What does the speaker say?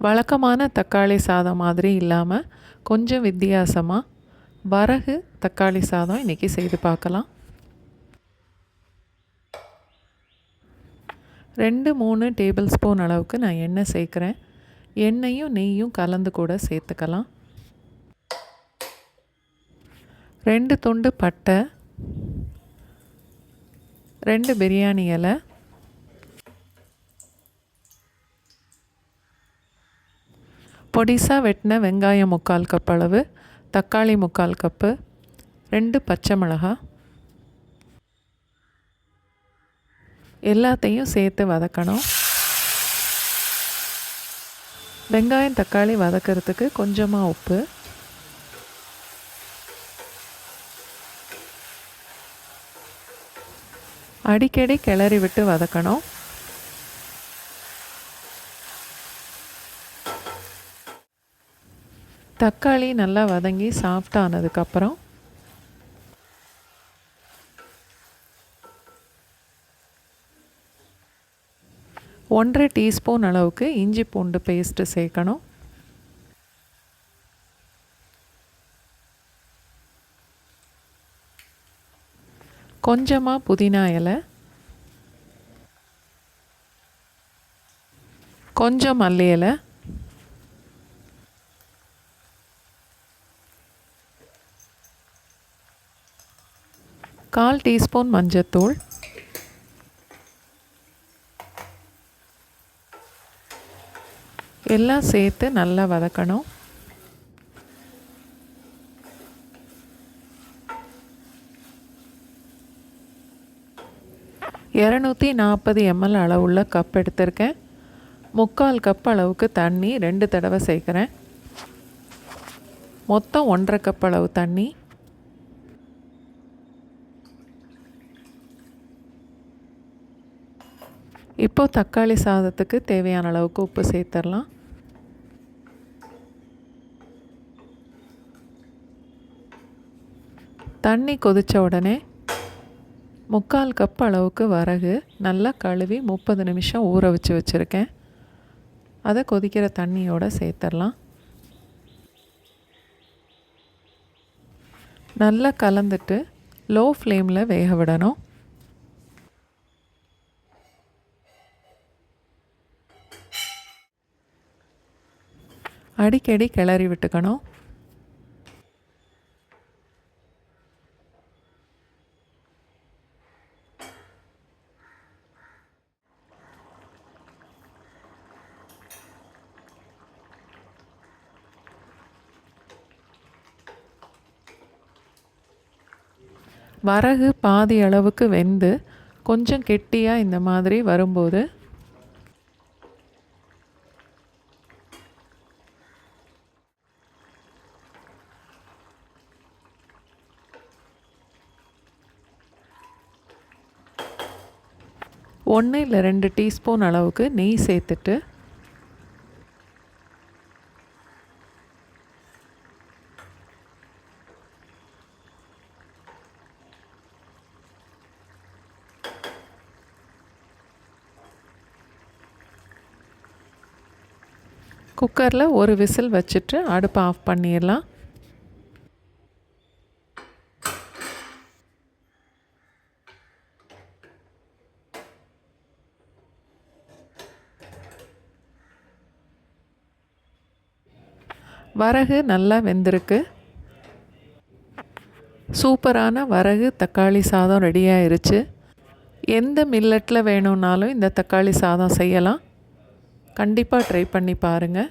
வழக்கமான தக்காளி சாதம் மாதிரி இல்லாமல் கொஞ்சம் வித்தியாசமாக வரகு தக்காளி சாதம் இன்றைக்கி செய்து பார்க்கலாம். 2-3 டேபிள் ஸ்பூன் அளவுக்கு நான் எண்ணெய் சேர்க்குறேன். எண்ணெயும் நெய்யும் கலந்து கூட சேர்த்துக்கலாம். 2 துண்டு பட்டை, 2 பிரியாணி இலை, பொடிசாக வெட்டின வெங்காயம் 3/4 கப் அளவு, தக்காளி 3/4 கப்பு, 2 பச்சை மிளகாய், எல்லாத்தையும் சேர்த்து வதக்கணும். வெங்காயம் தக்காளி வதக்கிறதுக்கு கொஞ்சமாக உப்பு, அடிக்கடி கிளறி விட்டு வதக்கணும். தக்காளி நல்லா வதங்கி சாஃப்டானதுக்கப்புறம் ஒன்றரை டீஸ்பூன் அளவுக்கு இஞ்சி பூண்டு பேஸ்ட்டு சேர்க்கணும். கொஞ்சமாக புதினா இலை, கொஞ்சம் மல்லி இலை, கால் டீஸ்பூன் மஞ்சத்தூள், எல்லாம் சேர்த்து நல்லா வதக்கணும். $240 ml அளவுள்ள கப் எடுத்திருக்கேன். 3/4 கப் அளவுக்கு தண்ணி 2 தடவை சேர்க்குறேன். மொத்தம் 1.5 கப் அளவு தண்ணி. இப்போ தக்காளி சாதத்துக்கு தேவையான அளவுக்கு உப்பு சேர்த்துடலாம். தண்ணி கொதித்த உடனே 3/4 கப் அளவுக்கு வரகு நல்லா கழுவி 30 நிமிஷம் ஊற வச்சுருக்கேன். அதை கொதிக்கிற தண்ணியோடு சேர்த்துடலாம். நல்லா கலந்துட்டு லோ ஃப்ளேமில் வேக விடணும். அடிக்கடி கிளறி விட்டுக்கணும். வரகு பாதி அளவுக்கு வெந்து கொஞ்சம் கெட்டியாக இந்த மாதிரி வரும்போது ஒன்று இல்லை 2 டீஸ்பூன் அளவுக்கு நெய் சேர்த்துட்டு குக்கரில் ஒரு விசில் வச்சுட்டு அடுப்பை ஆஃப் பண்ணிடலாம். வரகு நல்லா வெந்திருக்கு. சூப்பரான வரகு தக்காளி சாதம் ரெடி ஆயிருச்சு. எந்த மில்லட்டில் வேணும்னாலும் இந்த தக்காளி சாதம் செய்யலாம். கண்டிப்பாக ட்ரை பண்ணி பாருங்கள்.